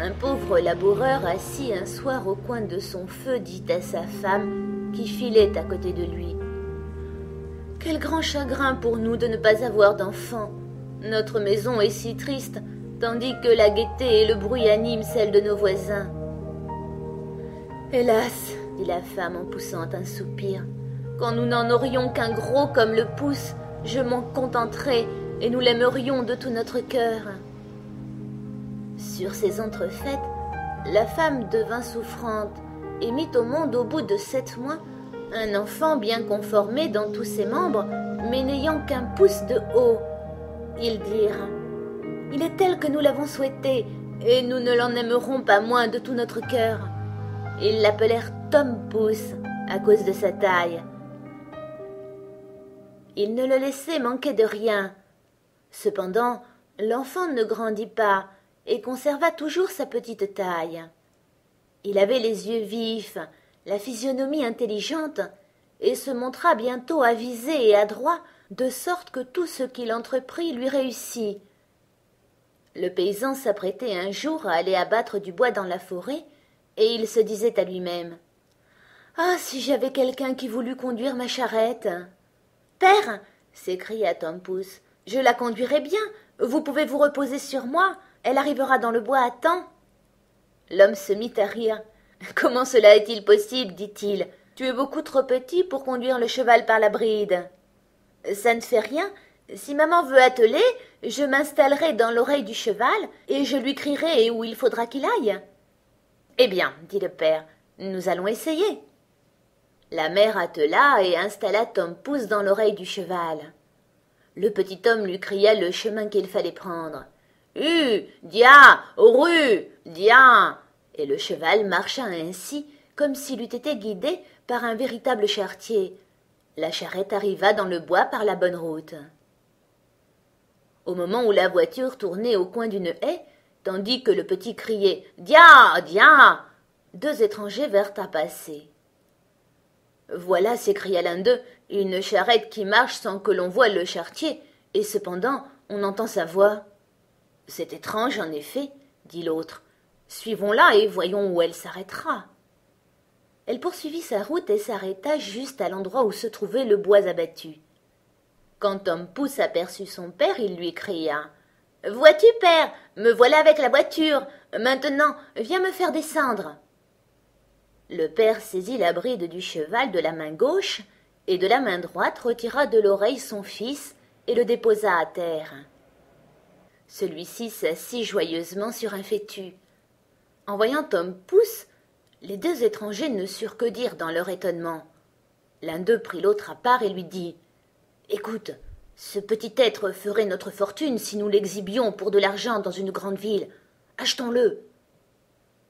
Un pauvre laboureur assis un soir au coin de son feu dit à sa femme qui filait à côté de lui: « Quel grand chagrin pour nous de ne pas avoir d'enfants. Notre maison est si triste, tandis que la gaieté et le bruit animent celle de nos voisins. » « Hélas, dit la femme en poussant un soupir, quand nous n'en aurions qu'un gros comme le pouce, je m'en contenterais et nous l'aimerions de tout notre cœur. » Sur ces entrefaites, la femme devint souffrante et mit au monde au bout de 7 mois un enfant bien conformé dans tous ses membres, mais n'ayant qu'un pouce de haut. Ils dirent: « Il est tel que nous l'avons souhaité, et nous ne l'en aimerons pas moins de tout notre cœur. » Ils l'appelèrent Tom Pouce à cause de sa taille. Ils ne le laissaient manquer de rien. Cependant, l'enfant ne grandit pas et conserva toujours sa petite taille. Il avait les yeux vifs, la physionomie intelligente, et se montra bientôt avisé et adroit, de sorte que tout ce qu'il entreprit lui réussit. Le paysan s'apprêtait un jour à aller abattre du bois dans la forêt, et il se disait à lui-même: « Ah, si j'avais quelqu'un qui voulût conduire ma charrette !»« Père, s'écria Tom Pouce, je la conduirai bien, vous pouvez vous reposer sur moi, elle arrivera dans le bois à temps. » L'homme se mit à rire. « Comment cela est-il possible, dit-il, tu es beaucoup trop petit pour conduire le cheval par la bride. »« Ça ne fait rien, si maman veut atteler, je m'installerai dans l'oreille du cheval et je lui crierai où il faudra qu'il aille. » « Eh bien, dit le père, nous allons essayer. » La mère attela et installa Tom Pouce dans l'oreille du cheval. Le petit homme lui cria le chemin qu'il fallait prendre. « Dia, rue, dia !» Et le cheval marcha ainsi, comme s'il eût été guidé par un véritable charretier. La charrette arriva dans le bois par la bonne route. Au moment où la voiture tournait au coin d'une haie, tandis que le petit criait « Dia, dia !» 2 étrangers vinrent à passer. « Voilà, s'écria l'un d'eux, une charrette qui marche sans que l'on voie le charretier, et cependant on entend sa voix. »« C'est étrange, en effet, dit l'autre. Suivons-la et voyons où elle s'arrêtera. » Elle poursuivit sa route et s'arrêta juste à l'endroit où se trouvait le bois abattu. Quand Tom Pouce aperçut son père, il lui cria: « Vois-tu, père, me voilà avec la voiture. Maintenant, viens me faire descendre. » Le père saisit la bride du cheval de la main gauche et de la main droite retira de l'oreille son fils et le déposa à terre. Celui-ci s'assit joyeusement sur un fétu. En voyant Tom Pouce, les 2 étrangers ne surent que dire dans leur étonnement. L'un d'eux prit l'autre à part et lui dit: « Écoute, ce petit être ferait notre fortune si nous l'exhibions pour de l'argent dans une grande ville. Achetons-le. »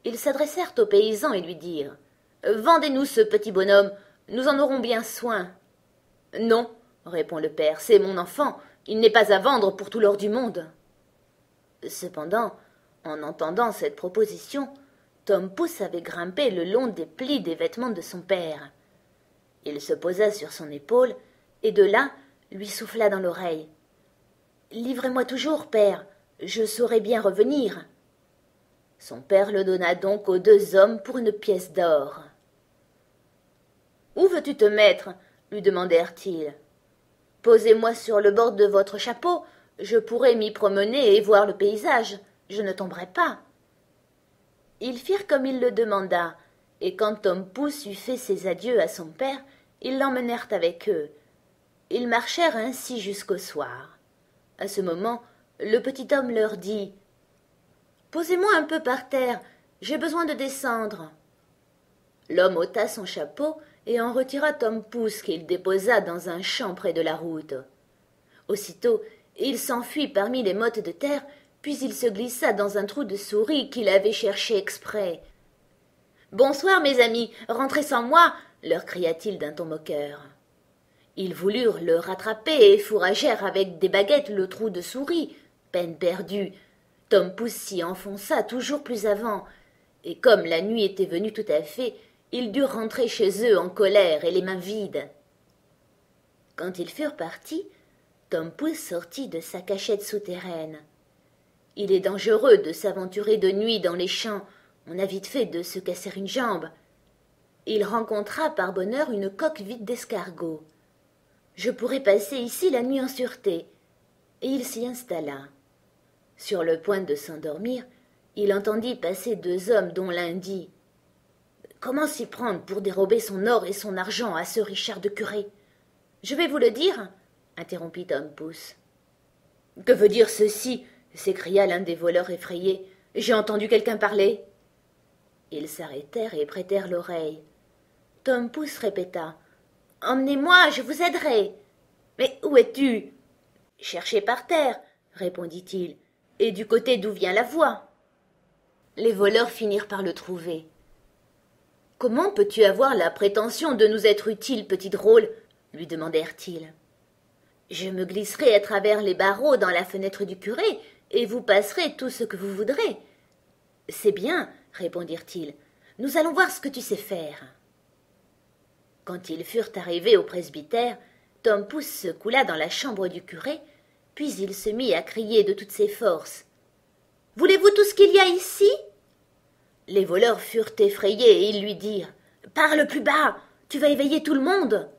Ils s'adressèrent au paysan et lui dirent: « Vendez-nous ce petit bonhomme, nous en aurons bien soin. »« Non, répond le père, c'est mon enfant, il n'est pas à vendre pour tout l'or du monde. » Cependant, en entendant cette proposition, Tom Pouce avait grimpé le long des plis des vêtements de son père. Il se posa sur son épaule et de là lui souffla dans l'oreille: « Livrez-moi toujours, père, je saurai bien revenir. » Son père le donna donc aux 2 hommes pour une pièce d'or. « Où veux-tu te mettre ?» lui demandèrent-ils. « Posez-moi sur le bord de votre chapeau, je pourrai m'y promener et voir le paysage, je ne tomberai pas. » Ils firent comme il le demanda, et quand Tom Pouce eut fait ses adieux à son père, ils l'emmenèrent avec eux. Ils marchèrent ainsi jusqu'au soir. À ce moment, le petit homme leur dit: « Posez-moi un peu par terre, j'ai besoin de descendre. » L'homme ôta son chapeau et en retira Tom Pouce qu'il déposa dans un champ près de la route. Aussitôt, il s'enfuit parmi les mottes de terre, puis il se glissa dans un trou de souris qu'il avait cherché exprès. « Bonsoir, mes amis, rentrez sans moi !» leur cria-t-il d'un ton moqueur. Ils voulurent le rattraper et fourragèrent avec des baguettes le trou de souris. Peine perdue. Tom Pouce s'y enfonça toujours plus avant, et comme la nuit était venue tout à fait, ils durent rentrer chez eux en colère et les mains vides. Quand ils furent partis, Tom Pouce sortit de sa cachette souterraine. Il est dangereux de s'aventurer de nuit dans les champs, on a vite fait de se casser une jambe. Il rencontra par bonheur une coque vide d'escargots. Je pourrais passer ici la nuit en sûreté. Et il s'y installa. Sur le point de s'endormir, il entendit passer deux hommes dont l'un dit « Comment s'y prendre pour dérober son or et son argent à ce Richard de Curé ?»« Je vais vous le dire, » interrompit Tom Pouce. « Que veut dire ceci ?» s'écria l'un des voleurs effrayés. « J'ai entendu quelqu'un parler. » Ils s'arrêtèrent et prêtèrent l'oreille. Tom Pouce répéta « Emmenez-moi, je vous aiderai. »« Mais où es-tu » ?»« Cherchez par terre, » répondit-il, « et du côté d'où vient la voix. » Les voleurs finirent par le trouver. « Comment peux-tu avoir la prétention de nous être utile, petit drôle ?» lui demandèrent-ils. « Je me glisserai à travers les barreaux dans la fenêtre du curé, et vous passerez tout ce que vous voudrez. »« C'est bien, » répondirent-ils, « nous allons voir ce que tu sais faire. » Quand ils furent arrivés au presbytère, Tom Pouce se coula dans la chambre du curé, puis il se mit à crier de toutes ses forces. « Voulez-vous tout ce qu'il y a ici ?» Les voleurs furent effrayés et ils lui dirent « Parle plus bas, tu vas éveiller tout le monde !»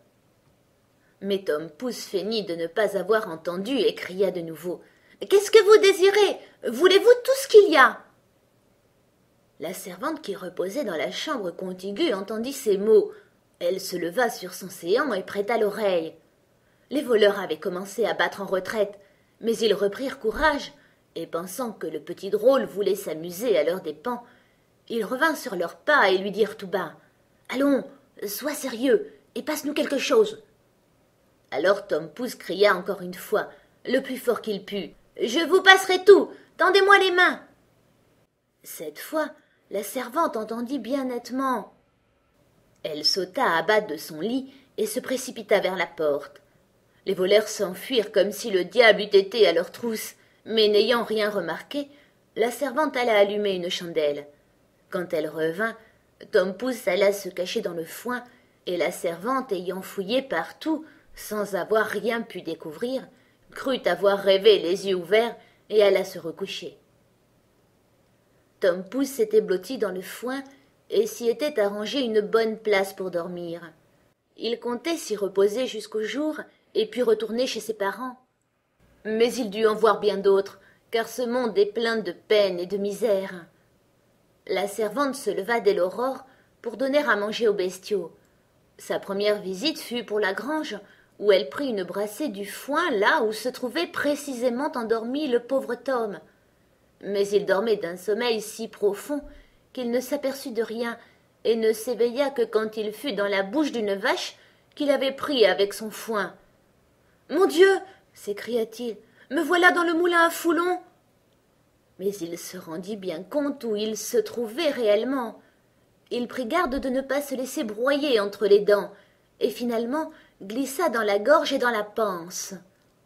Mais Tom Pouce feignit de ne pas avoir entendu et cria de nouveau « Qu'est-ce que vous désirez? Voulez-vous tout ce qu'il y a ?» La servante qui reposait dans la chambre contiguë entendit ces mots. Elle se leva sur son séant et prêta l'oreille. Les voleurs avaient commencé à battre en retraite, mais ils reprirent courage, et pensant que le petit drôle voulait s'amuser à leurs dépens, ils revinrent sur leurs pas et lui dirent tout bas « Allons, sois sérieux, et passe-nous quelque chose. » Alors Tom Pouce cria encore une fois, le plus fort qu'il put « Je vous passerai tout, tendez-moi les mains !» Cette fois, la servante entendit bien nettement. Elle sauta à bas de son lit et se précipita vers la porte. Les voleurs s'enfuirent comme si le diable eût été à leur trousse, mais n'ayant rien remarqué, la servante alla allumer une chandelle. Quand elle revint, Tom Pouce alla se cacher dans le foin, et la servante, ayant fouillé partout, sans avoir rien pu découvrir, crut avoir rêvé les yeux ouverts et alla se recoucher. Tom Pouce s'était blotti dans le foin et s'y était arrangé une bonne place pour dormir. Il comptait s'y reposer jusqu'au jour et puis retourner chez ses parents. Mais il dut en voir bien d'autres, car ce monde est plein de peine et de misère. La servante se leva dès l'aurore pour donner à manger aux bestiaux. Sa première visite fut pour la grange, où elle prit une brassée du foin là où se trouvait précisément endormi le pauvre Tom. Mais il dormait d'un sommeil si profond qu'il ne s'aperçut de rien et ne s'éveilla que quand il fut dans la bouche d'une vache qu'il avait pris avec son foin. « Mon Dieu !» s'écria-t-il, « me voilà dans le moulin à foulon !» Mais il se rendit bien compte où il se trouvait réellement. Il prit garde de ne pas se laisser broyer entre les dents, et finalement glissa dans la gorge et dans la panse.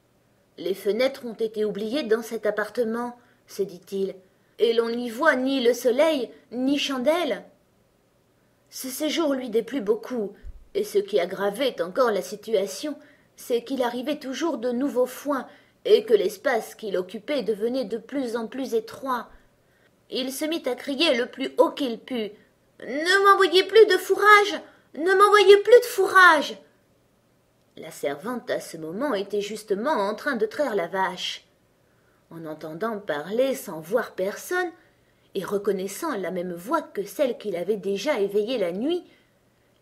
« Les fenêtres ont été oubliées dans cet appartement, » se dit-il, « et l'on n'y voit ni le soleil, ni chandelle. » Ce séjour lui déplut beaucoup, et ce qui aggravait encore la situation, c'est qu'il arrivait toujours de nouveaux foins, et que l'espace qu'il occupait devenait de plus en plus étroit. Il se mit à crier le plus haut qu'il put. « Ne m'envoyez plus de fourrage! Ne m'envoyez plus de fourrage !» La servante, à ce moment, était justement en train de traire la vache. En entendant parler sans voir personne, et reconnaissant la même voix que celle qu'il avait déjà éveillée la nuit,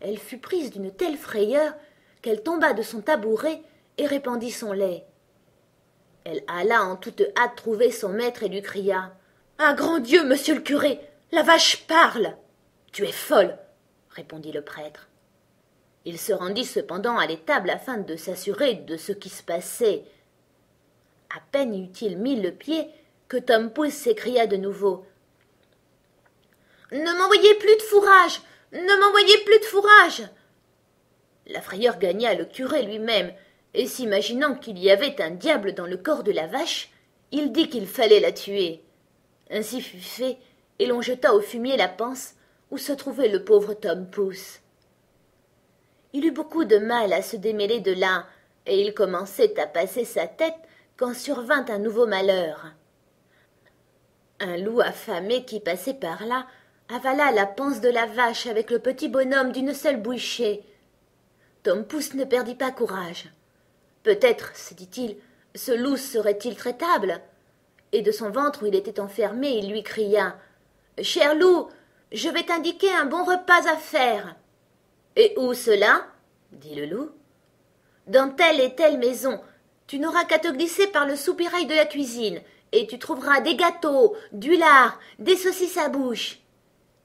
elle fut prise d'une telle frayeur qu'elle tomba de son tabouret et répandit son lait. Elle alla en toute hâte trouver son maître et lui cria « Ah, grand Dieu, monsieur le curé, la vache parle !»« Tu es folle !» répondit le prêtre. Il se rendit cependant à l'étable afin de s'assurer de ce qui se passait. À peine eut-il mis le pied que Tom Pouce s'écria de nouveau « Ne m'envoyez plus de fourrage! Ne m'envoyez plus de fourrage !» La frayeur gagna le curé lui-même, et s'imaginant qu'il y avait un diable dans le corps de la vache, il dit qu'il fallait la tuer. Ainsi fut fait, et l'on jeta au fumier la panse où se trouvait le pauvre Tom Pouce. Il eut beaucoup de mal à se démêler de là, et il commençait à passer sa tête quand survint un nouveau malheur. Un loup affamé qui passait par là avala la panse de la vache avec le petit bonhomme d'une seule bouchée. Tom Pouce ne perdit pas courage. Peut-être, se dit-il, ce loup serait-il traitable? Et de son ventre où il était enfermé, il lui cria « Cher loup, je vais t'indiquer un bon repas à faire. »« Et où cela ?» dit le loup. « Dans telle et telle maison. Tu n'auras qu'à te glisser par le soupirail de la cuisine, et tu trouveras des gâteaux, du lard, des saucisses à bouche. »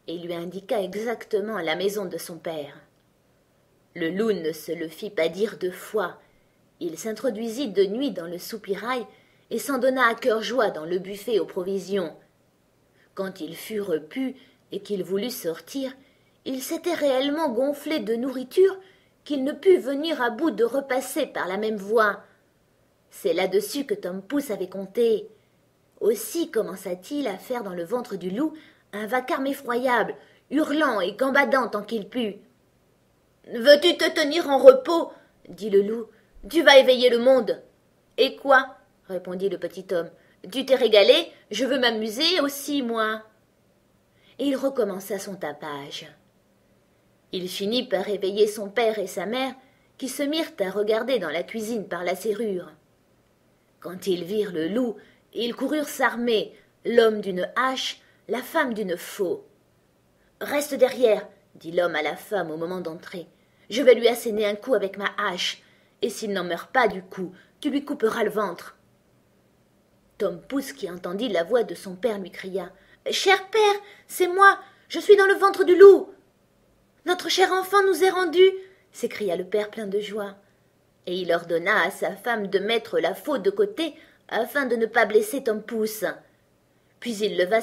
Et il lui indiqua exactement la maison de son père. Le loup ne se le fit pas dire 2 fois. Il s'introduisit de nuit dans le soupirail et s'en donna à cœur joie dans le buffet aux provisions. Quand il fut repu et qu'il voulut sortir, il s'était réellement gonflé de nourriture qu'il ne put venir à bout de repasser par la même voie. C'est là-dessus que Tom Pouce avait compté. Aussi commença-t-il à faire dans le ventre du loup un vacarme effroyable, hurlant et gambadant tant qu'il put. « Veux-tu te tenir en repos ?» dit le loup. « Tu vas éveiller le monde. »« Et quoi ?» répondit le petit homme. « Tu t'es régalé, je veux m'amuser aussi, moi. » Et il recommença son tapage. Il finit par réveiller son père et sa mère, qui se mirent à regarder dans la cuisine par la serrure. Quand ils virent le loup, ils coururent s'armer, l'homme d'une hache, la femme d'une faux. « Reste derrière, » dit l'homme à la femme au moment d'entrer. « Je vais lui asséner un coup avec ma hache, et s'il n'en meurt pas du coup, tu lui couperas le ventre. » Tom Pouce, qui entendit la voix de son père, lui cria « Cher père, c'est moi, je suis dans le ventre du loup. »« Notre cher enfant nous est rendu !» s'écria le père plein de joie. Et il ordonna à sa femme de mettre la faux de côté afin de ne pas blesser Tom Pouce. Puis il leva